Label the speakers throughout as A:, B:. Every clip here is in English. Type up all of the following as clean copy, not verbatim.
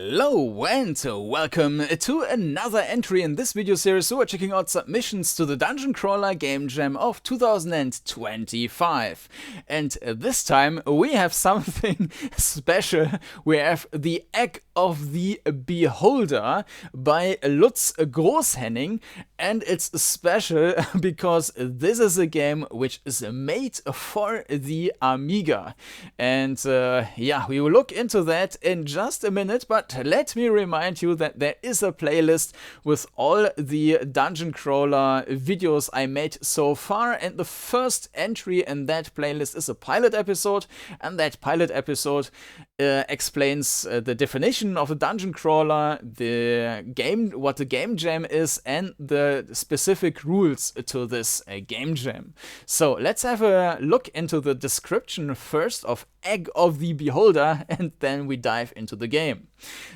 A: Hello and welcome to another entry in this video series. So we're checking out submissions to the DungeonCrawler Game Jam of 2025. And this time we have something special. We have the Egg of the Beholder by Lutz Großhennig. And it's special because this is a game which is made for the Amiga. And yeah, we will look into that in just a minute. But let me remind you that there is a playlist with all the Dungeon Crawler videos I made so far, and the first entry in that playlist is a pilot episode, and that pilot episode explains the definition of a dungeon crawler, the game, what the game jam is, and the specific rules to this game jam. So let's have a look into the description first of Egg of the Beholder, and then we dive into the game.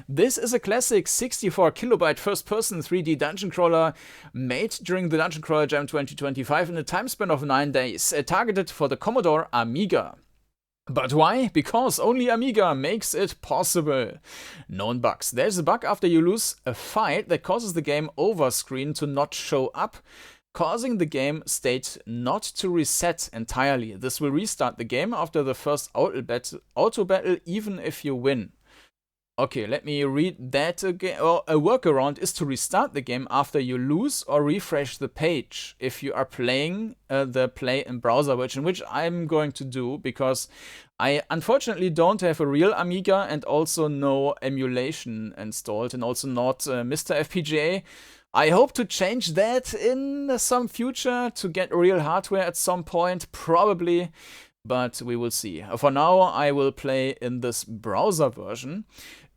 A: This is a classic 64 kilobyte first-person 3D dungeon crawler made during the DungeonCrawler Jam 2025 in a time span of 9 days, targeted for the Commodore Amiga. But why? Because only Amiga makes it possible. Known bugs. There's a bug after you lose a fight that causes the game over screen to not show up, causing the game state not to reset entirely. This will restart the game after the first auto battle, even if you win. Okay, let me read that again. A workaround is to restart the game after you lose or refresh the page if you are playing the play in browser version, which I'm going to do because I unfortunately don't have a real Amiga and also no emulation installed, and also not Mr. FPGA. I hope to change that in some future to get real hardware at some point, probably, but we will see. For now, I will play in this browser version.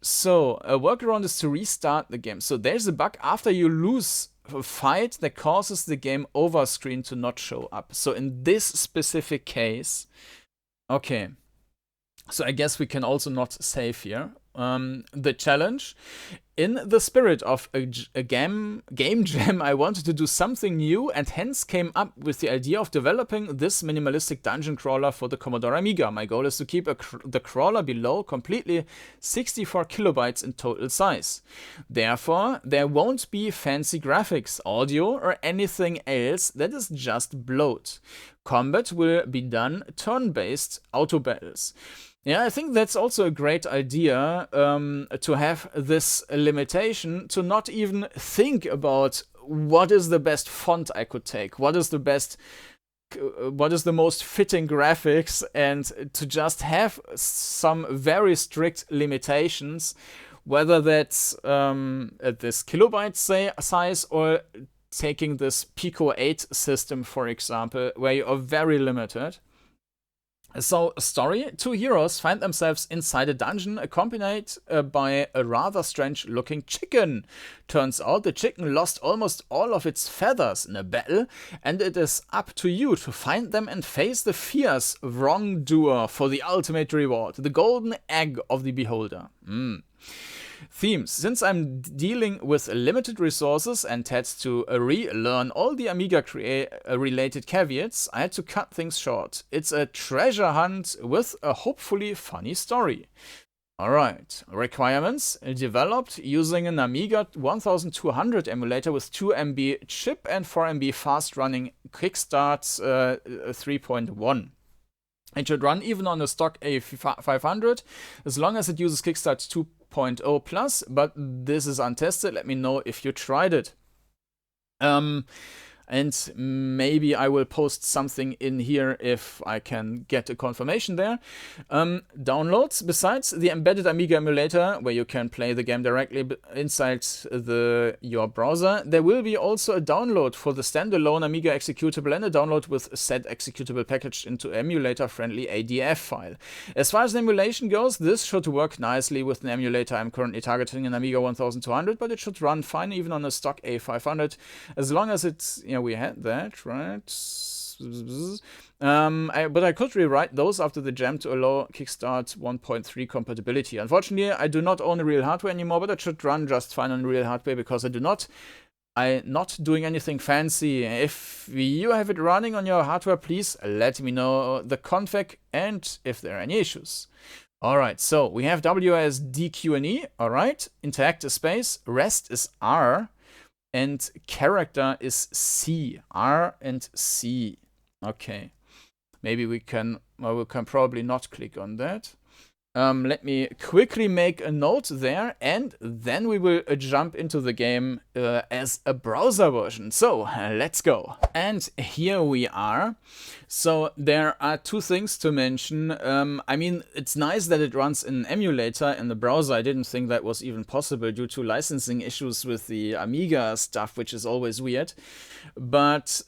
A: So, a workaround is to restart the game. So there's a bug after you lose a fight that causes the game over screen to not show up. So in this specific case, okay. So I guess we can also not save here. The challenge. In the spirit of a game jam, I wanted to do something new and hence came up with the idea of developing this minimalistic dungeon crawler for the Commodore Amiga. My goal is to keep the crawler below completely 64 kilobytes in total size. Therefore, there won't be fancy graphics, audio, or anything else that is just bloat. Combat will be done turn-based auto battles. Yeah, I think that's also a great idea to have this limitation, to not even think about what is the best font I could take, what is the most fitting graphics, and to just have some very strict limitations, whether that's at this kilobyte size or taking this Pico 8 system, for example, where you are very limited. So, story. Two heroes find themselves inside a dungeon accompanied by a rather strange looking chicken. Turns out the chicken lost almost all of its feathers in a battle, and it is up to you to find them and face the fierce wrongdoer for the ultimate reward, the golden egg of the beholder. Themes. Since I'm dealing with limited resources and had to relearn all the Amiga related caveats, I had to cut things short. It's a treasure hunt with a hopefully funny story. Alright, requirements. Developed using an Amiga 1200 emulator with 2 MB chip and 4 MB fast running Kickstart 3.1. It should run even on a stock A500 as long as it uses Kickstart 2.0 plus, but this is untested. Let me know if you tried it. And maybe I will post something in here if I can get a confirmation there. Downloads. Besides the embedded Amiga emulator, where you can play the game directly inside your browser, there will be also a download for the standalone Amiga executable and a download with a said executable packaged into emulator-friendly ADF file. As far as the emulation goes, this should work nicely with an emulator. I'm currently targeting an Amiga 1200, but it should run fine even on a stock A500, as long as it's, we had that, right? But I could rewrite those after the jam to allow Kickstart 1.3 compatibility. Unfortunately, I do not own a real hardware anymore, but it should run just fine on real hardware because I'm not doing anything fancy. If you have it running on your hardware, please let me know the config and if there are any issues. Alright, so we have W as D, Q, and E. Alright, interact is space, rest is R, and character is C. R and C. Okay. Maybe we can probably not click on that. Let me quickly make a note there, and then we will jump into the game as a browser version. So let's go. And here we are. So there are two things to mention. I mean, it's nice that it runs in an emulator in the browser. I didn't think that was even possible due to licensing issues with the Amiga stuff, which is always weird. But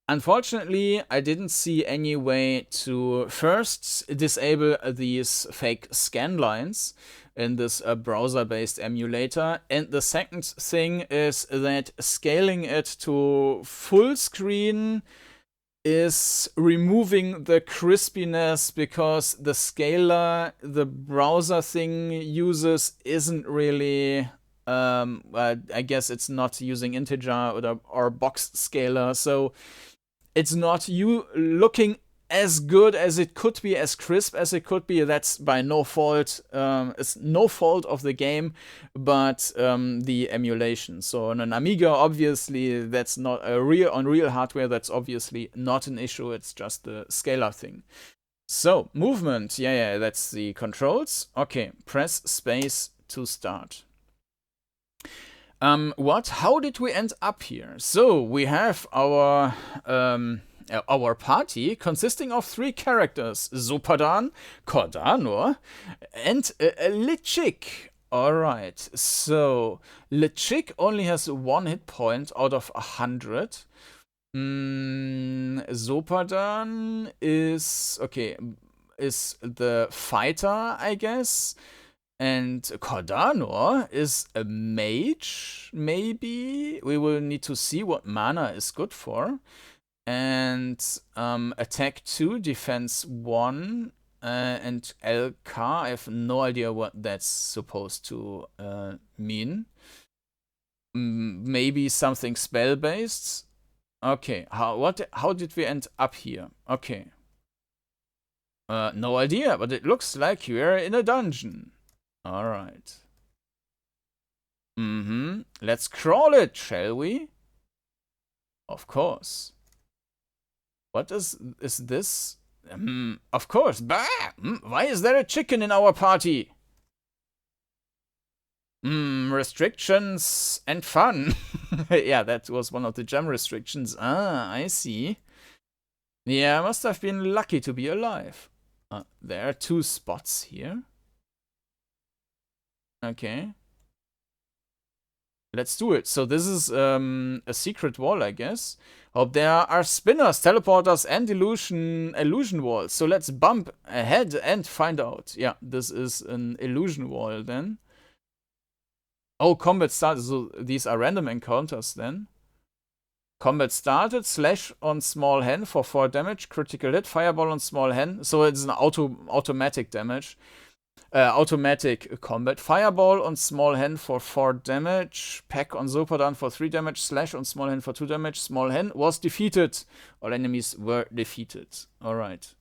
A: unfortunately, I didn't see any way to first disable these fake scan lines in this browser-based emulator. And the second thing is that scaling it to full screen is removing the crispiness, because the scaler the browser thing uses isn't really... I guess it's not using integer or box scaler, so it's not looking as good as it could be, as crisp as it could be. That's by no fault. It's no fault of the game, but the emulation. So on an Amiga, obviously, that's not on real hardware. That's obviously not an issue. It's just the scalar thing. So movement, yeah, that's the controls. Okay, press space to start. How did we end up here? So we have our party consisting of 3 characters: Zopadan, Kordanor, and Lichik. Alright, so Lichik only has 1 hit point out of 100. Zopadan is the fighter, I guess. And Kordanor is a mage, maybe? We will need to see what mana is good for. And attack 2, defense 1, and LK, I have no idea what that's supposed to mean. Maybe something spell-based? Okay, how did we end up here? Okay. No idea, but it looks like we're in a dungeon. Alright. Let's crawl it, shall we? Of course. What is this? Of course. Bah! Why is there a chicken in our party? Restrictions and fun. Yeah, that was one of the jam restrictions. Ah, I see. Yeah, I must have been lucky to be alive. There are 2 spots here. Okay. Let's do it. So this is a secret wall, I guess. Hope there are spinners, teleporters, and illusion walls. So let's bump ahead and find out. Yeah, this is an illusion wall then. Oh, combat started. So these are random encounters then. Combat started, slash on small hen for 4 damage, critical hit, fireball on small hen. So it's an automatic damage. Automatic combat. Fireball on small hen for 4 damage. Pack on Zopadan for 3 damage. Slash on small hen for 2 damage. Small hen was defeated. All enemies were defeated. Alright.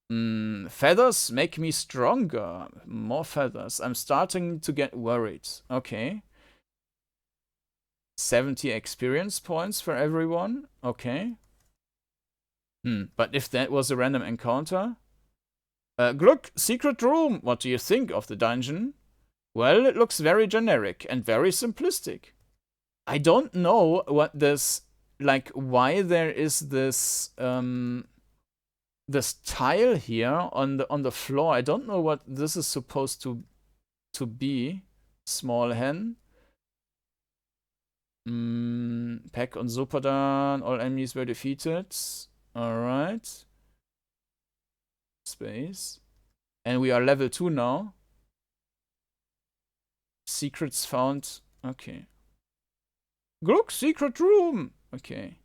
A: Feathers make me stronger. More feathers. I'm starting to get worried. Okay. 70 experience points for everyone. Okay. But if that was a random encounter... Gluck, secret room. What do you think of the dungeon? Well, it looks very generic and very simplistic. I don't know what this, like, why there is this this tile here on the floor. I don't know what this is supposed to be. Small hen. Pack on Zopadan. All enemies were defeated. Alright. Space. And we are level 2 now. Secrets found. Okay. Gluck, secret room. Okay.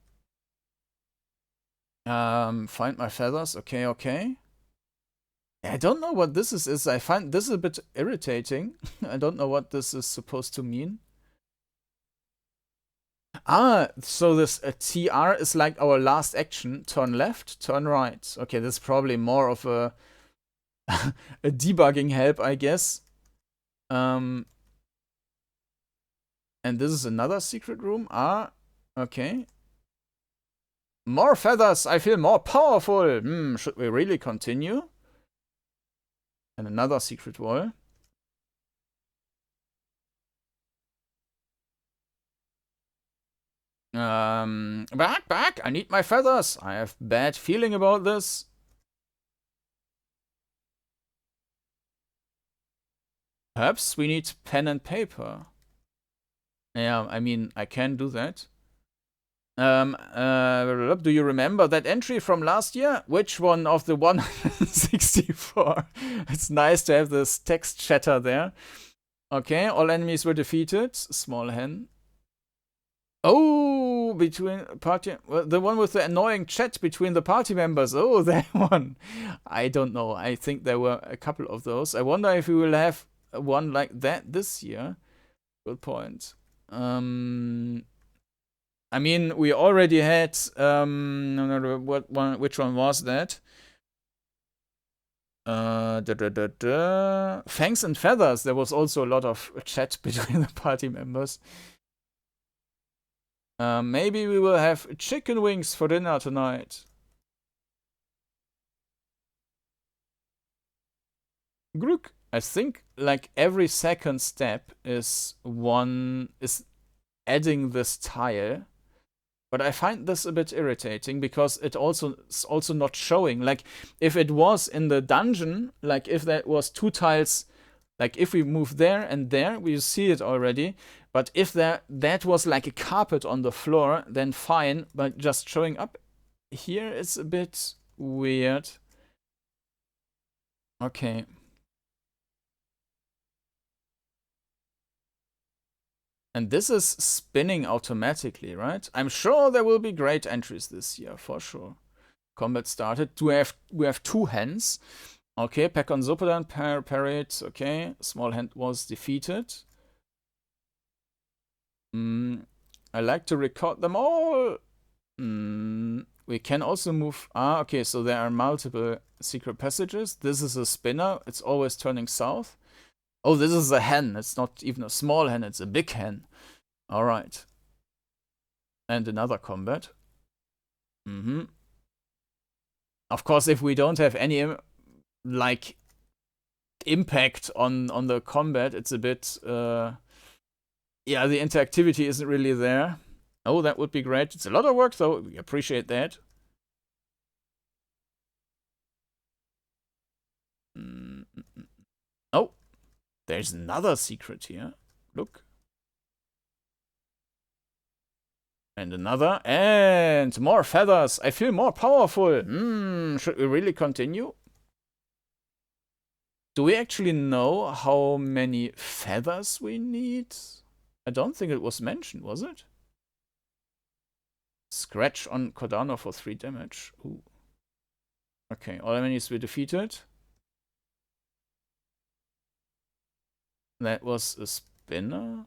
A: Find my feathers. Okay. I don't know what this is. I find this a bit irritating. I don't know what this is supposed to mean. Ah, so this TR is like our last action. Turn left, turn right. Okay, this is probably more of a a debugging help, I guess. And this is another secret room. Ah, okay. More feathers. I feel more powerful. Should we really continue? And another secret wall. Back. I need my feathers. I have bad feeling about this. Perhaps we need pen and paper. Yeah, I mean, I can do that. Do you remember that entry from last year? Which one of the 164? It's nice to have this text chatter there. Okay, all enemies were defeated. Small hen. Oh, between party, well, the one with the annoying chat between the party members. Oh, that one. I don't know. I think there were a couple of those. I wonder if we will have one like that this year. Good point. I mean, we already had which one was that? Fangs and feathers. There was also a lot of chat between the party members. Maybe we will have chicken wings for dinner tonight. Gluck. I think like every second step is adding this tile. But I find this a bit irritating because it's also not showing. Like if it was in the dungeon, like if that was 2 tiles, like if we move there and there, we see it already. But if that was like a carpet on the floor, then fine. But just showing up here is a bit weird. Okay. And this is spinning automatically, right? I'm sure there will be great entries this year, for sure. Combat started. We have 2 hens. Okay, Peck on Zopodan, parried. Okay, small hen was defeated. I like to record them all. We can also move. Ah, okay, so there are multiple secret passages. This is a spinner. It's always turning south. Oh, this is a hen. It's not even a small hen, it's a big hen. All right. And another combat. Of course, if we don't have any like impact on the combat, it's a bit yeah, the interactivity isn't really there. Oh, that would be great. It's a lot of work though. We appreciate that. Oh, there's another secret here. Look. And another. And more feathers. I feel more powerful. Should we really continue? Do we actually know how many feathers we need? I don't think it was mentioned, was it? Scratch on Kordanor for 3 damage. Ooh. Okay, all enemies were defeated. That was a spinner.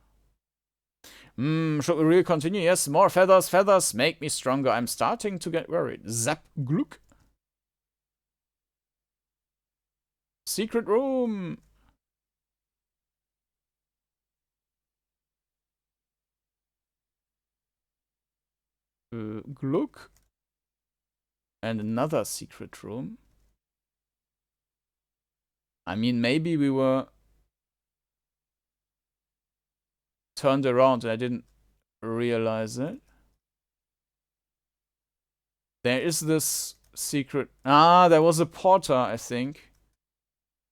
A: Should we really continue? Yes, more feathers. Feathers make me stronger. I'm starting to get worried. Zap Gluck. Secret room. Gluck. And another secret room. I mean, maybe we were turned around and I didn't realize it. There is this secret. Ah, there was a porter, I think.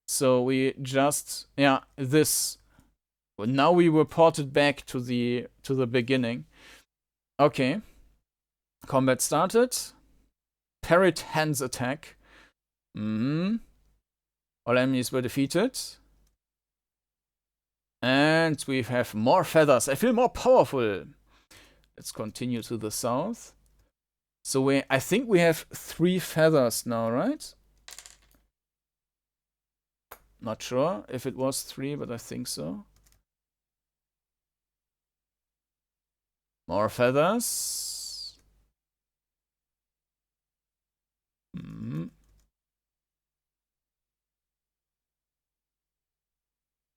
A: So we just, yeah, this. Well, now we were ported back to the beginning. Okay. Combat started. Parrot hands attack. All enemies were defeated. And we have more feathers. I feel more powerful. Let's continue to the south. So I think we have 3 feathers now, right? Not sure if it was 3, but I think so. More feathers.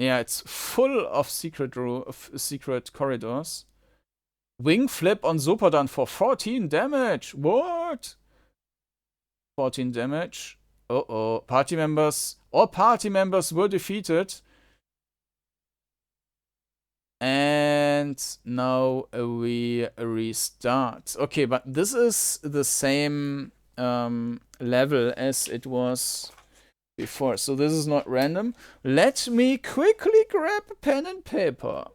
A: Yeah, it's full of secret corridors. Wing flip on Sopodan for 14 damage. What? 14 damage. Uh-oh. Party members. All party members were defeated. And now we restart. Okay, but this is the same level as it was before. So this is not random. Let me quickly grab a pen and paper.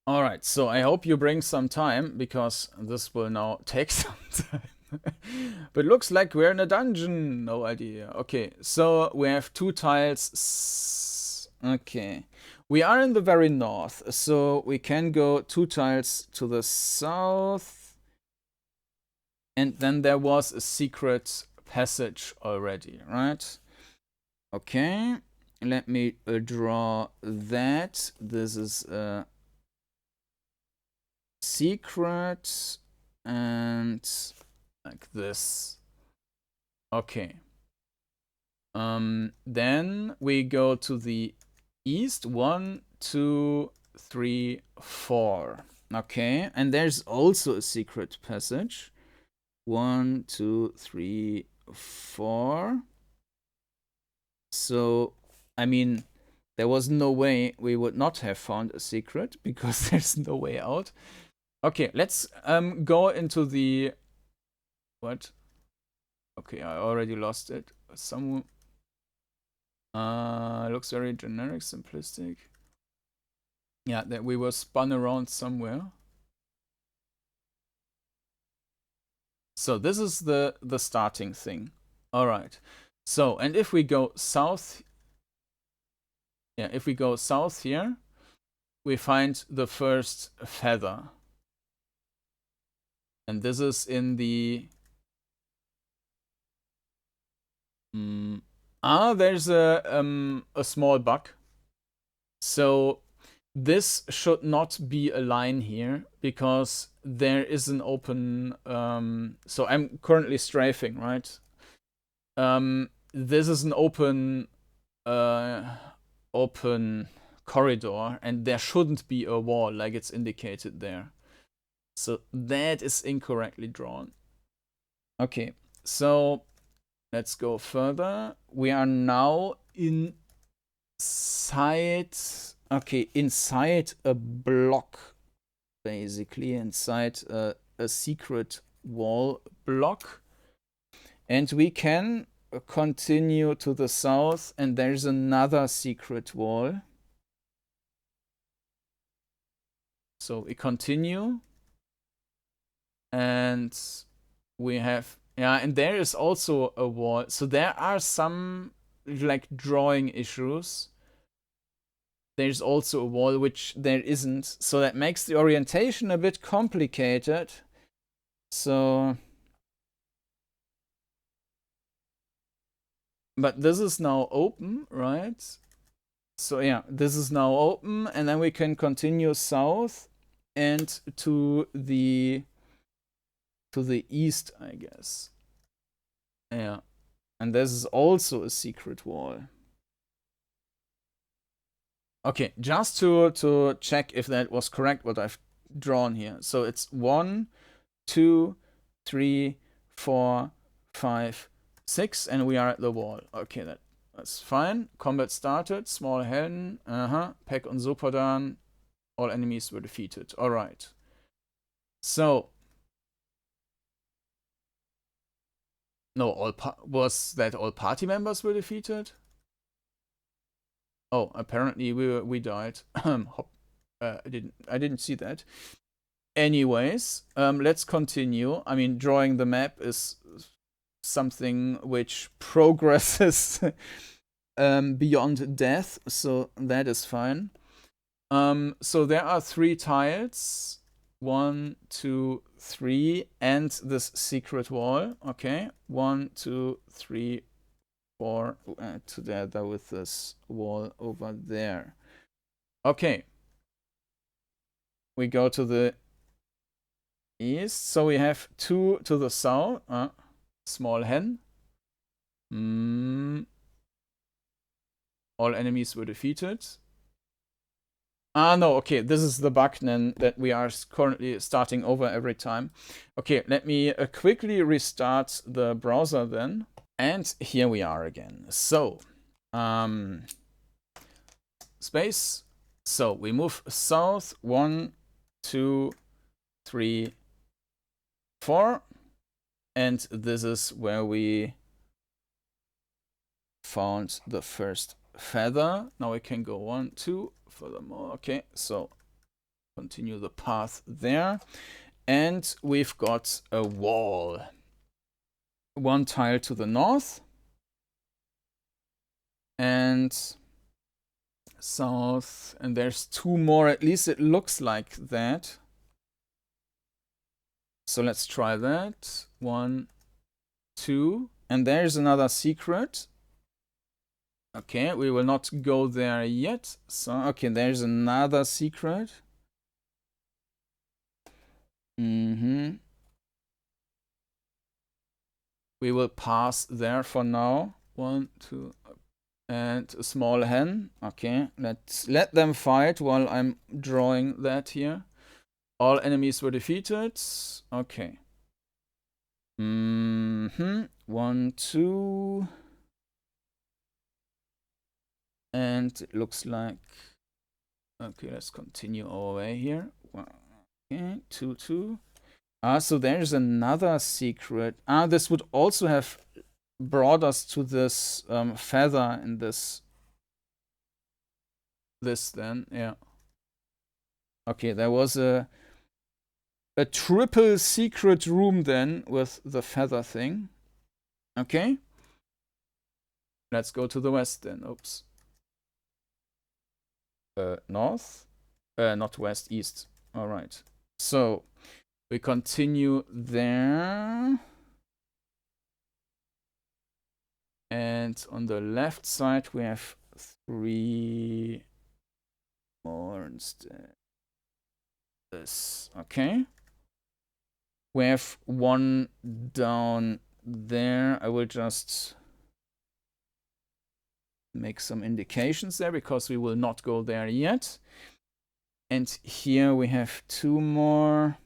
A: Alright, so I hope you bring some time, because this will now take some time. But looks like we're in a dungeon. No idea. Okay, so we have 2 tiles. Okay. We are in the very north, so we can go 2 tiles to the south. And then there was a secret passage already, right? Okay. Let me draw that. This is a secret, and like this. Okay. Then we go to the east. 1, 2, 3, 4. Okay, and there's also a secret passage. 1, 2, 3, 4. So, I mean, there was no way we would not have found a secret, because there's no way out. Okay, let's go into the... What? Okay, I already lost it. Some... looks very generic, simplistic. Yeah, that we were spun around somewhere. So this is the starting thing. All right. So, and if we go south... Yeah, if we go south here, we find the first feather. And this is in the... there's a small bug. So this should not be a line here, because there is an open... so I'm currently strafing, right? This is an open corridor, and there shouldn't be a wall like it's indicated there. So that is incorrectly drawn. Okay, so let's go further. We are now inside... Okay, inside a block, basically, inside a secret wall block. And we can continue to the south, and there's another secret wall. So we continue. And we have... Yeah, and there is also a wall. So there are some, like, drawing issues. There's also a wall, which there isn't. So that makes the orientation a bit complicated. So... But this is now open, right? So yeah, this is now open, and then we can continue south and to the east, I guess. Yeah. And this is also a secret wall. Okay, just to check if that was correct, what I've drawn here. So it's 1, 2, 3, 4, 5, 6, and we are at the wall. Okay, that's fine. Combat started. Small hen. Pack on Sopodan. All enemies were defeated. All right. So... No, was that all party members were defeated? Oh, apparently we died. I didn't see that. Anyways, let's continue. I mean, drawing the map is something which progresses beyond death, so that is fine. So there are 3 tiles. 1, 2, 3, and this secret wall. Okay, 1, 2, 3, 4, together with this wall over there. Okay, we go to the east. So we have 2 to the south. Small hen. All enemies were defeated. Ah, no, okay, this is the bug then that we are currently starting over every time. Okay, let me quickly restart the browser then. And here we are again. So, space. So we move south, 1, 2, 3, 4. And this is where we found the first feather. Now we can go 1, 2, furthermore. Okay, so continue the path there. And we've got a wall. 1 tile to the north. And south. And there's 2 more, at least it looks like that. So let's try that. 1, 2. And there's another secret. Okay, we will not go there yet. So, okay, there's another secret. We will pass there for now. 1, 2, and a small hen. Okay, let's let them fight while I'm drawing that here. All enemies were defeated. Okay. 1, 2. And it looks like... Okay, let's continue our way here. Okay, 2, 2. So there's another secret. This would also have brought us to this feather in this then, yeah. Okay, there was a triple secret room then with the feather thing. Okay. Let's go to the west then. Oops. North? Not west, east. All right. So we continue there. And on the left side, we have 3 more instead. This. Okay. We have 1 down there. I will just make some indications there because we will not go there yet. And here we have 2 more.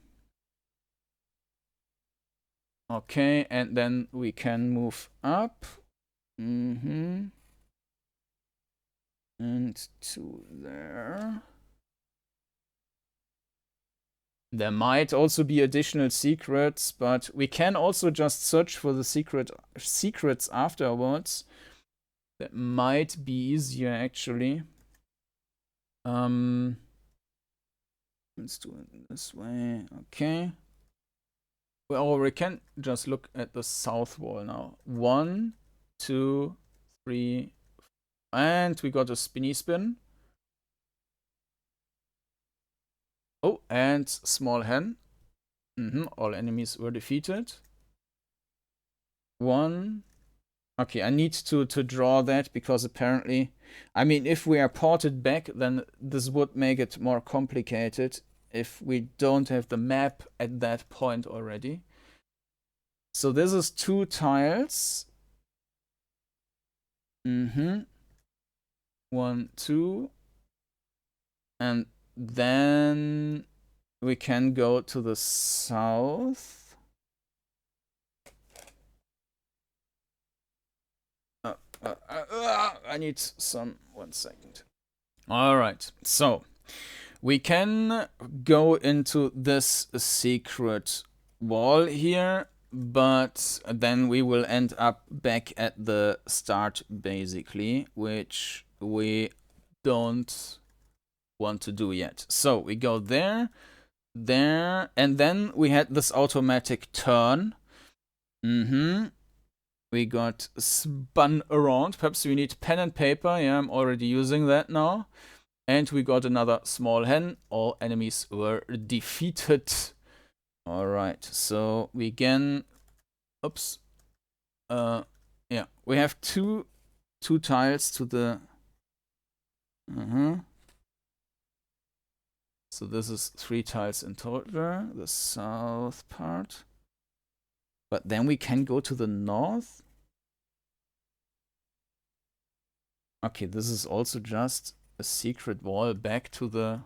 A: Okay, and then we can move up. And to there. There might also be additional secrets, but we can also just search for the secrets afterwards. That might be easier, actually. Let's do it this way. Okay. Well, we can just look at the south wall now. 1, 2, 3, and we got a spinny spin. Oh, and small hen. All enemies were defeated. 1. Okay, I need to draw that because apparently, I mean, if we are ported back, then this would make it more complicated if we don't have the map at that point already. So this is 2 tiles. 1, 2. And then we can go to the south. I need some... 1 second. All right, so we can go into this secret wall here, but then we will end up back at the start, basically, which we don't want to do yet. So we go there, and then we had this automatic turn. We got spun around. Perhaps we need pen and paper. Yeah, I'm already using that now. And we got another small hen. All enemies were defeated. All right, so we can... Oops. Yeah, we have two tiles to the... So this is 3 tiles in total, the south part. But then we can go to the north. Okay, this is also just a secret wall back to the...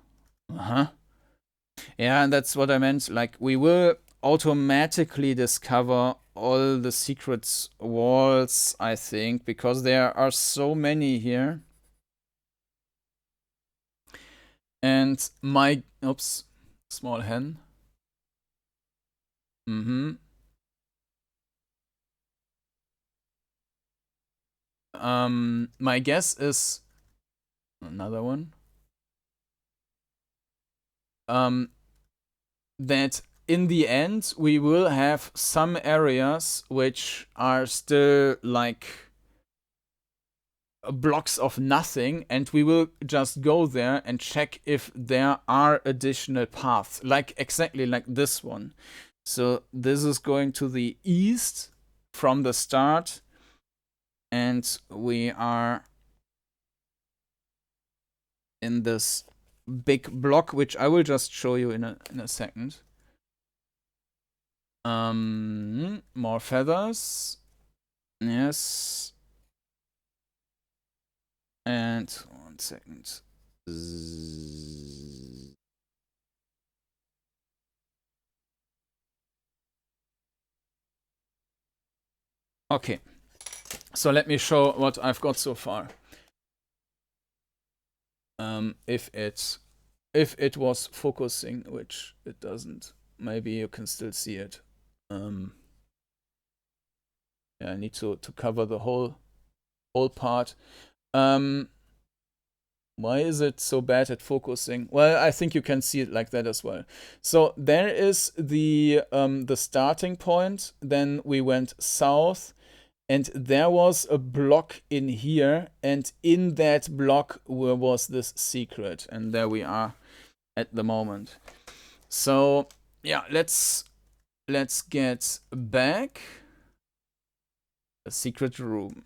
A: Yeah, and that's what I meant. Like, we will automatically discover all the secrets walls, I think, because there are so many here. And my... Oops. Small hen. My guess is... Another one. That in the end, we will have some areas which are still like blocks of nothing, and we will just go there and check if there are additional paths, like exactly like this one. So this is going to the east from the start, and we are in this big block, which I will just show you in a second. More feathers. Yes. And 1 second. Okay. So let me show what I've got so far. If it was focusing, which it doesn't, maybe you can still see it. Yeah, I need to cover the whole part. Why is it so bad at focusing? Well, I think you can see it like that as well. So there is the starting point. Then we went south, and there was a block in here, and in that block was this secret, and there we are at the moment. So yeah, let's get back. A secret room.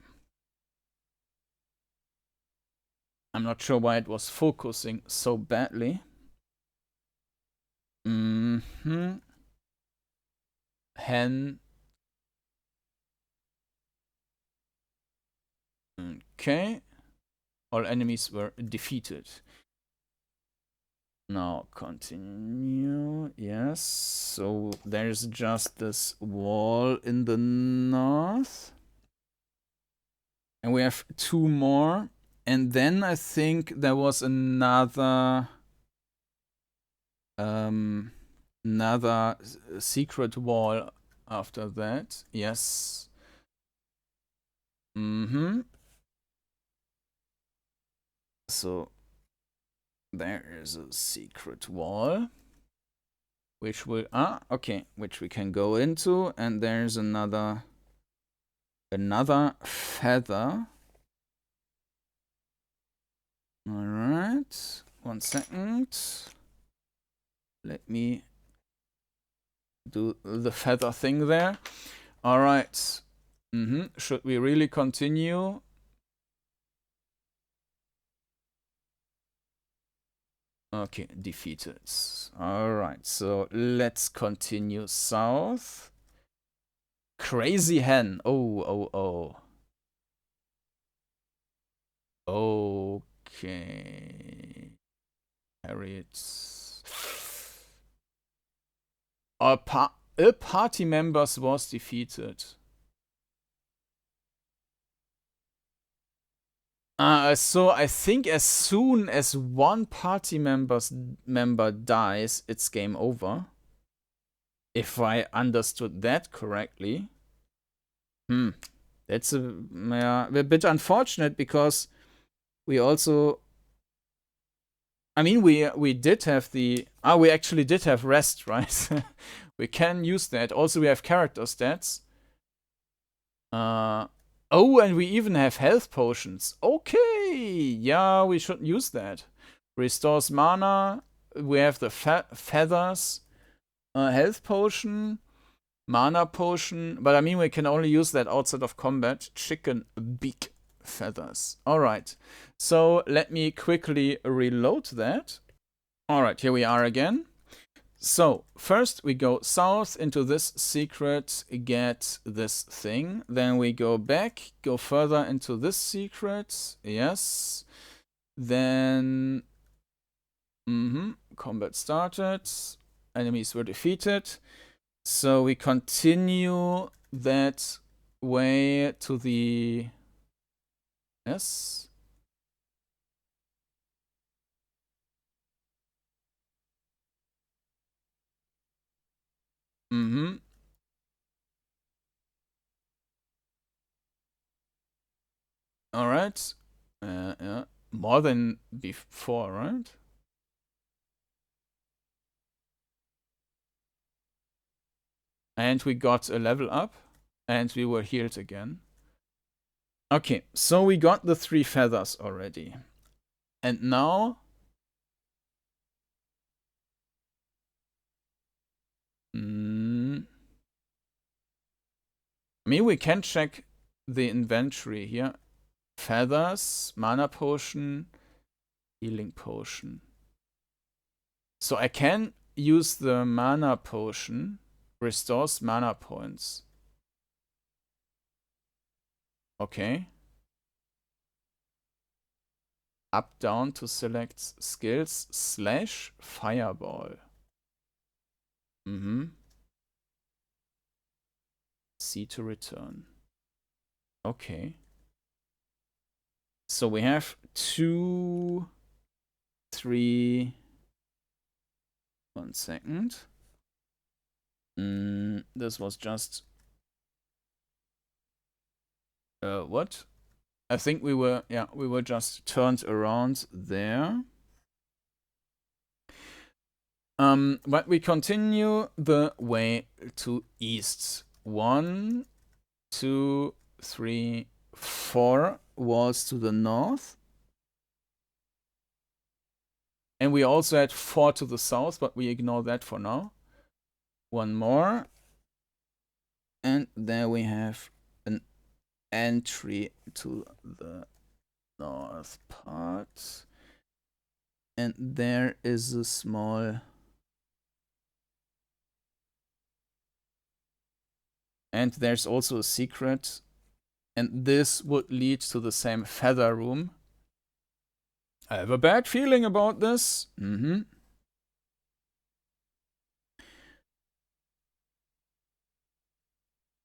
A: I'm not sure why it was focusing so badly. Hen. Okay. All enemies were defeated. Now continue. Yes. So there's just this wall in the north. And we have 2 more. And then I think there was another secret wall after that. Yes. So there is a secret wall, which will which we can go into, and there's another feather. All right, 1 second. Let me do the feather thing there. All right. Should we really continue? Okay, defeated. All right, so let's continue south. Crazy hen. Oh. Okay. Harriet. A party member was defeated. So I think as soon as one party member dies, it's game over. If I understood that correctly. That's a bit unfortunate, because we also... I mean, we did have the... we actually did have rest, right? We can use that. Also, we have character stats. Oh, and we even have health potions. Okay, yeah, we should use that. Restores mana. We have the feathers. Health potion. Mana potion. But I mean, we can only use that outside of combat. Chicken beak feathers. Alright, so let me quickly reload that. Alright, here we are again. So first we go south into this secret, get this thing. Then we go back, go further into this secret. Yes. Then combat started. Enemies were defeated. So we continue that way to the... Yes. All right. Yeah. More than before, right? And we got a level up. And we were healed again. Okay, so we got the 3 feathers already. And now... I mean, we can check the inventory here. Feathers, mana potion, healing potion. So I can use the mana potion. Restores mana points. Okay. Up, down to select skills / fireball. C to return. Okay. So we have 2, 3. 1 second. This was just... what? I think we were just turned around there. But we continue the way to east. 1, 2, 3, 4 walls to the north. And we also had 4 to the south, but we ignore that for now. 1 more. And there we have an entry to the north part. And there is a small... And there's also a secret. And this would lead to the same feather room. I have a bad feeling about this.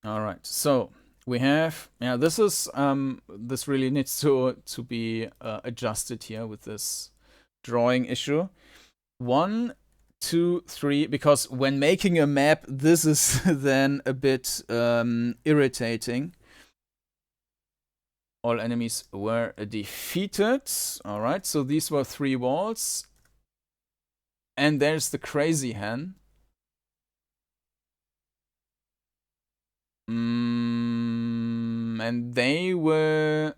A: All right, so we have... Yeah, this is... this really needs to be adjusted here with this drawing issue. 1, 2, 3, because when making a map, this is then a bit irritating. All enemies were defeated. All right, so these were 3 walls. And there's the crazy hen. And they were...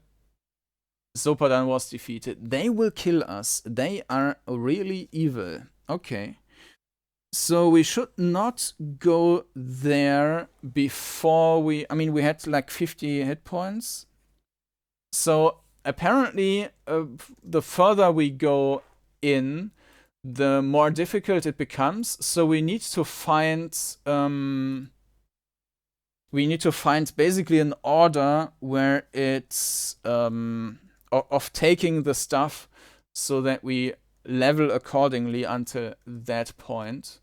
A: Zopadan was defeated. They will kill us. They are really evil. Okay. So we should not go there before we... I mean, we had like 50 hit points. So apparently, the further we go in, the more difficult it becomes. So we need to find... we need to find basically an order where it's... of taking the stuff so that we level accordingly until that point.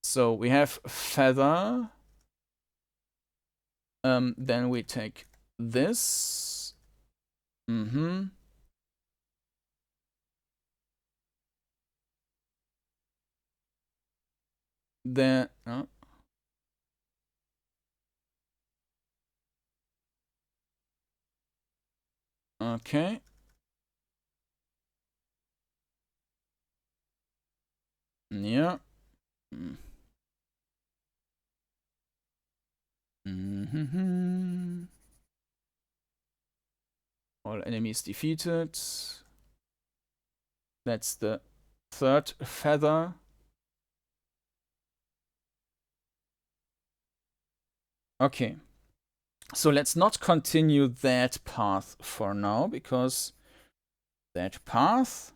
A: So we have feather. Then we take this. Then okay. Yeah. All enemies defeated. That's the 3rd feather. Okay. So let's not continue that path for now, because that path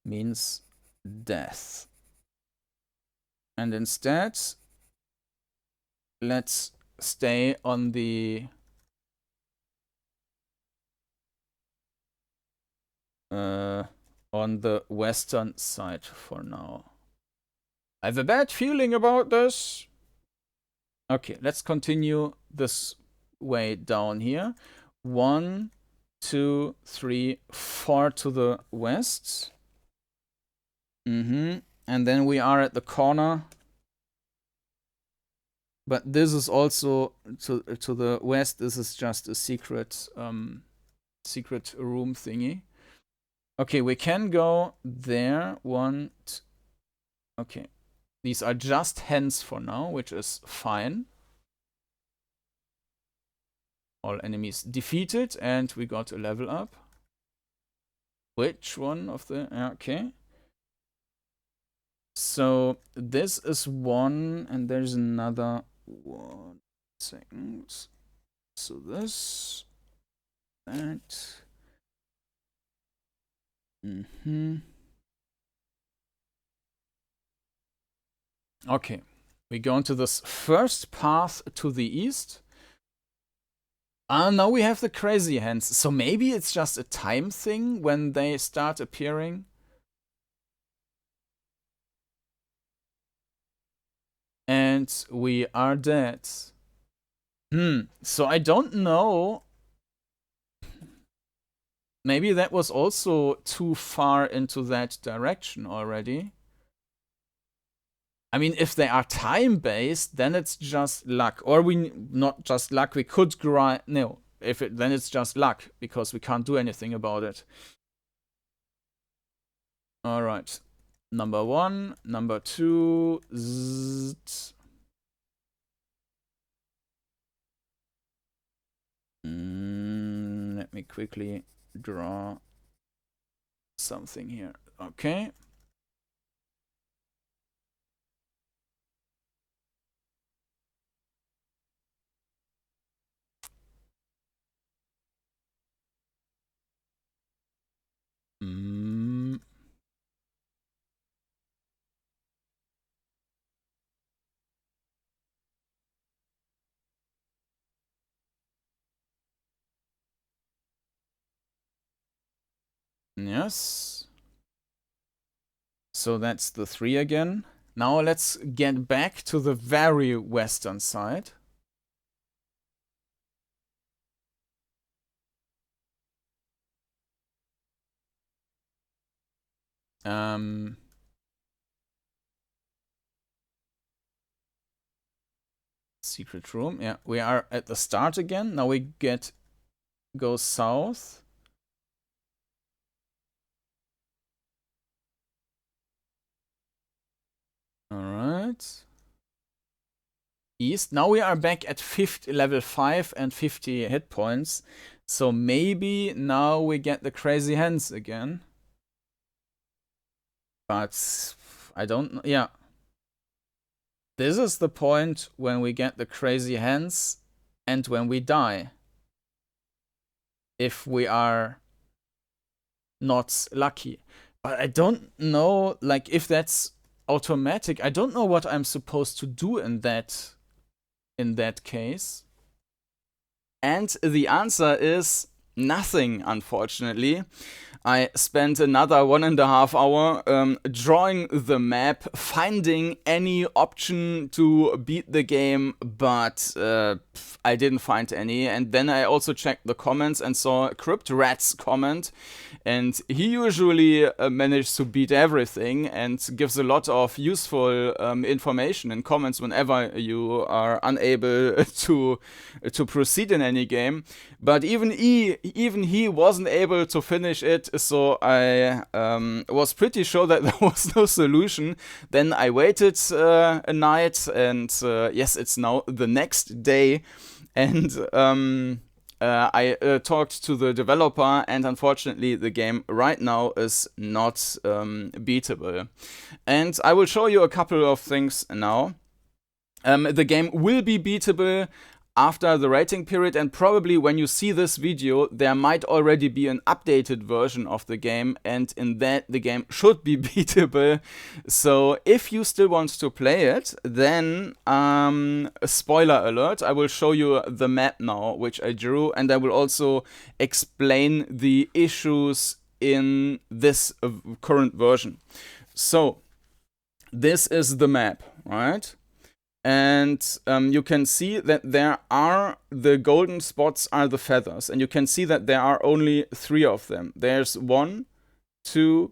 A: means death. And instead, let's stay on the... on the western side for now. I have a bad feeling about this. Okay, let's continue this way down here. 1, 2, 3, 4 to the west. And then we are at the corner. But this is also to the west. This is just a secret secret room thingy. Okay, we can go there. 1, 2. Okay. These are just hens for now, which is fine. All enemies defeated, and we got a level up. Which one of the... Okay. So this is 1, and there's another 1 second. So this... That... Okay, we go into this first path to the east. Now we have the crazy hands. So maybe it's just a time thing when they start appearing. And we are dead. So I don't know. Maybe that was also too far into that direction already. I mean, if they are time-based, then it's just luck. Or not just luck, we could grind... No, then it's just luck, because we can't do anything about it. Alright. Number 1, number 2... Zzzt. Let me quickly draw something here. Okay. Yes. So that's the 3 again. Now let's get back to the very western side. Secret room. Yeah, we are at the start again. Now we go south. Alright. East. Now we are back at level 5 and 50 hit points. So maybe now we get the crazy hands again. But I don't know. Yeah. This is the point when we get the crazy hands and when we die. If we are not lucky. But I don't know, like, if that's automatic. I don't know what I'm supposed to do in that case. And the answer is nothing, unfortunately. I spent another 1.5 hours drawing the map, finding any option to beat the game, but I didn't find any. And then I also checked the comments and saw Crypt Rat's comment, and he usually managed to beat everything and gives a lot of useful information in comments whenever you are unable to proceed in any game. But even he wasn't able to finish it, so I was pretty sure that there was no solution. Then I waited a night, and yes, it's now the next day, and I talked to the developer, and unfortunately the game right now is not beatable. And I will show you a couple of things now. The game will be beatable after the rating period, and probably when you see this video there might already be an updated version of the game, and in that the game should be beatable. So if you still want to play it, then spoiler alert, I will show you the map now which I drew, and I will also explain the issues in this current version. So this is the map, right? And you can see that there are the golden spots are the feathers, and you can see that there are only 3 of them. There's 1, 2,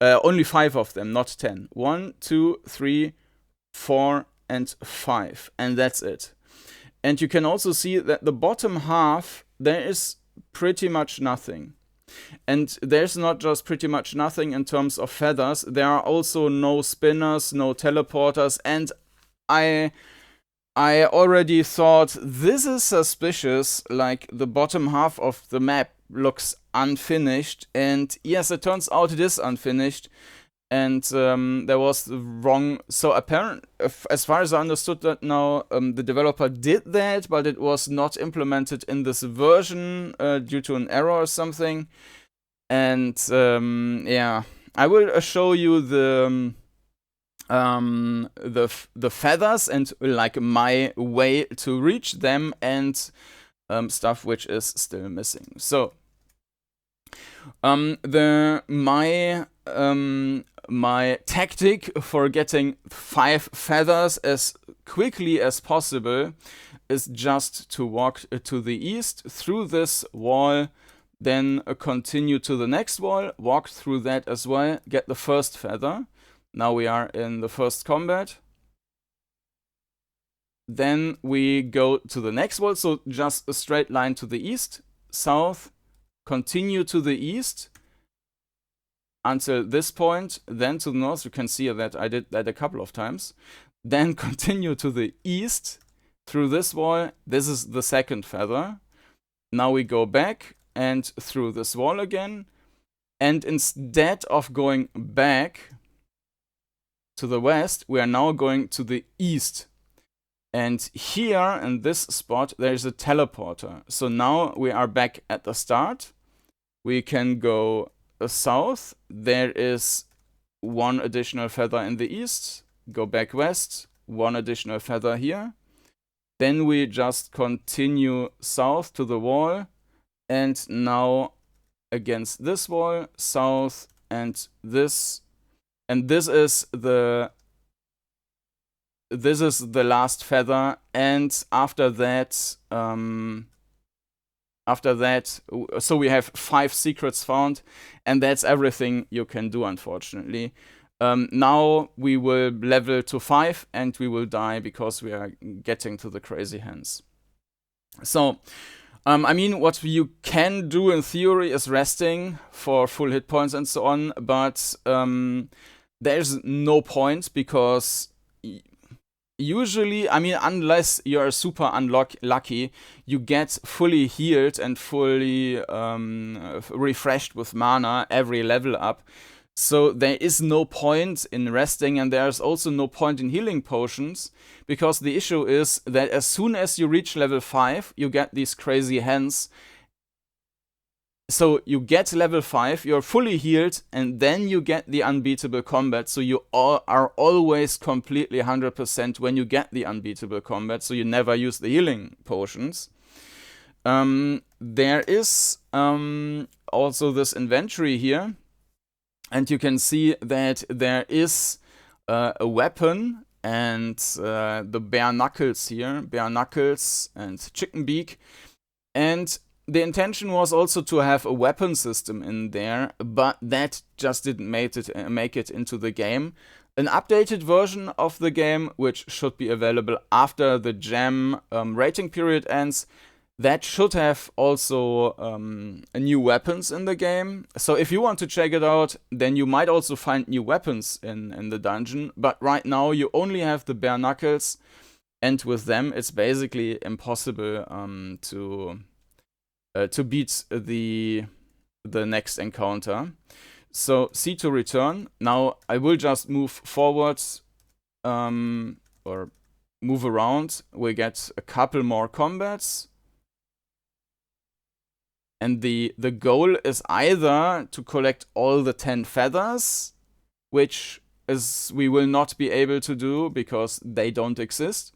A: only 5 of them, not 10. 1, 2, 3, 4, and 5, and that's it. And you can also see that the bottom half, there is pretty much nothing. And there's not just pretty much nothing in terms of feathers, there are also no spinners, no teleporters, and I already thought this is suspicious, like the bottom half of the map looks unfinished, and yes, it turns out it is unfinished, and there was the wrong, so apparent, as far as I understood that now, the developer did that, but it was not implemented in this version due to an error or something, and yeah, I will show you the feathers and like my way to reach them and stuff which is still missing. So my tactic for getting 5 feathers as quickly as possible is just to walk to the east through this wall, then continue to the next wall, walk through that as well, get the first feather. Now we are in the first combat. Then we go to the next wall, so just a straight line to the east, south, continue to the east until this point, then to the north. You can see that I did that a couple of times. Then continue to the east through this wall. This is the second feather. Now we go back and through this wall again. And instead of going back to the west, we are now going to the east. And here in this spot, there is a teleporter. So now we are back at the start. We can go south. There is 1 additional feather in the east. Go back west. 1 additional feather here. Then we just continue south to the wall. And now against this wall, south, and this. And this is the last feather, and after that, so we have 5 secrets found, and that's everything you can do, unfortunately. Now we will level to 5, and we will die because we are getting to the crazy hands. So, I mean, what you can do in theory is resting for full hit points and so on, but there's no point because usually, I mean, unless you're super unlucky, you get fully healed and fully refreshed with mana every level up. So there is no point in resting, and there's also no point in healing potions, because the issue is that as soon as you reach level 5, you get these crazy hands. So you get level 5, you're fully healed, and then you get the unbeatable combat. So you are always completely 100% when you get the unbeatable combat, so you never use the healing potions. There is also this inventory here, and you can see that there is a weapon and the bare knuckles here, bare knuckles and chicken beak, and the intention was also to have a weapon system in there, but that just didn't make it into the game. An updated version of the game, which should be available after the jam rating period ends, that should have also new weapons in the game. So if you want to check it out, then you might also find new weapons in the dungeon. But right now you only have the bare knuckles, and with them it's basically impossible to beat the next encounter. So C to return. Now I will just move forwards or move around. We get a couple more combats. And the goal is either to collect all the 10 feathers, which is we will not be able to do because they don't exist.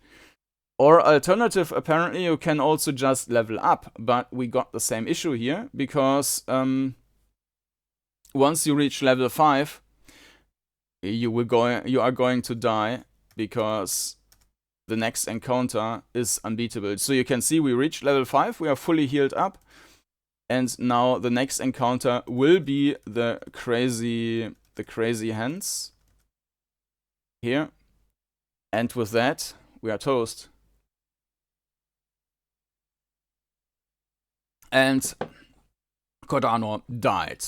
A: Or alternative, apparently you can also just level up, but we got the same issue here because once you reach level 5, you are going to die, because the next encounter is unbeatable. So you can see we reached level 5, we are fully healed up, and now the next encounter will be the crazy hands here, and with that we are toast. And Kordanor died.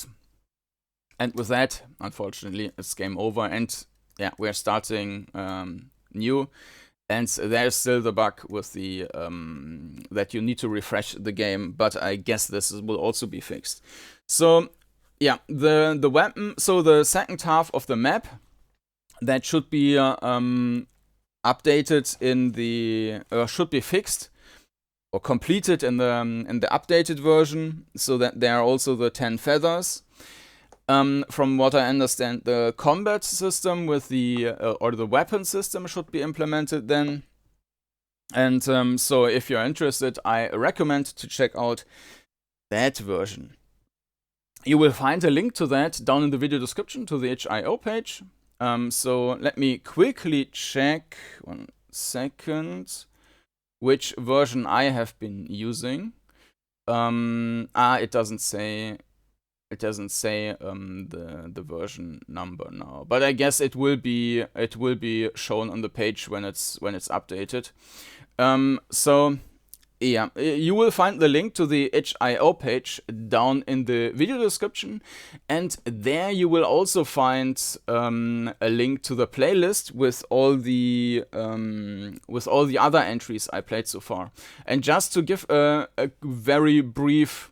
A: And with that, unfortunately, it's game over, and yeah, we're starting new. And there's still the bug with the that you need to refresh the game, but I guess this will also be fixed. So yeah, the weapon, so the second half of the map, that should be updated in the should be fixed or completed in the updated version, so that there are also the 10 feathers. From what I understand, the combat system with the or the weapon system should be implemented then. And so if you're interested, I recommend to check out that version. You will find a link to that down in the video description to the itch.io page. So let me quickly check, 1 second, which version I have been using. It doesn't say the version number now, but I guess it will be shown on the page when it's updated. So yeah, you will find the link to the itch.io page down in the video description, and there you will also find a link to the playlist with all the other entries I played so far. And just to give a very brief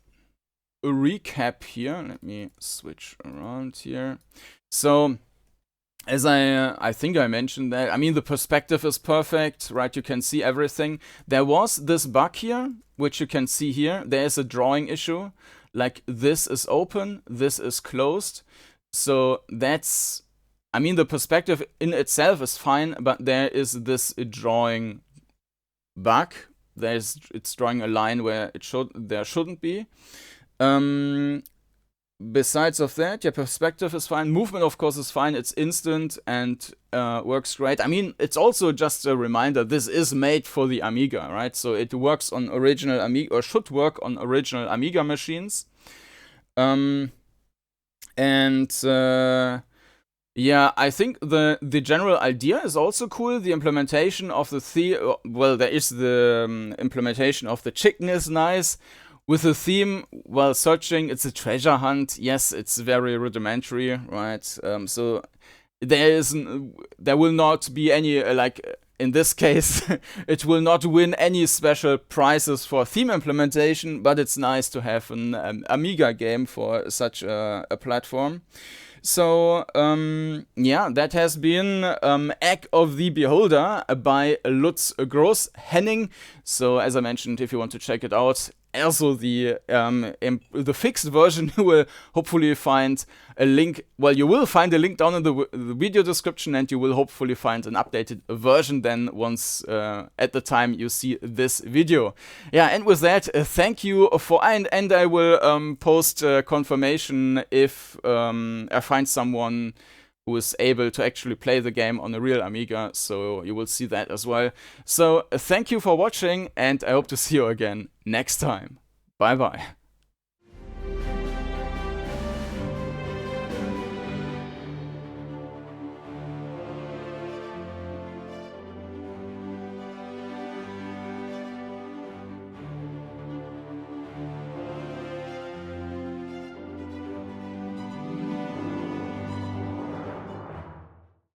A: recap here, let me switch around here. So as I think I mentioned that, I mean, the perspective is perfect, right? You can see everything. There was this bug here, which you can see here. There is a drawing issue, like this is open, this is closed. So that's, I mean, the perspective in itself is fine, but there is this drawing bug. It's drawing a line where there shouldn't be. Besides of that, your perspective is fine. Movement, of course, is fine. It's instant and works great. I mean, it's also just a reminder, this is made for the Amiga, right? So it works on original Amiga, or should work on original Amiga machines. Yeah, I think the general idea is also cool. The implementation of the well, there is the implementation of the chicken is nice. With the theme, while searching, it's a treasure hunt. Yes, it's very rudimentary, right? So there will not be any, like in this case, it will not win any special prizes for theme implementation, but it's nice to have an Amiga game for such a platform. So, yeah, that has been Egg of the Beholder by Lutz Großhennig. So, as I mentioned, if you want to check it out, also the fixed version, you will hopefully find a link. Well, you will find a link down in the video description, and you will hopefully find an updated version then once at the time you see this video. Yeah, and with that, thank you for, and I will post confirmation if I find someone who is able to actually play the game on a real Amiga, so you will see that as well. So thank you for watching, and I hope to see you again next time. Bye bye.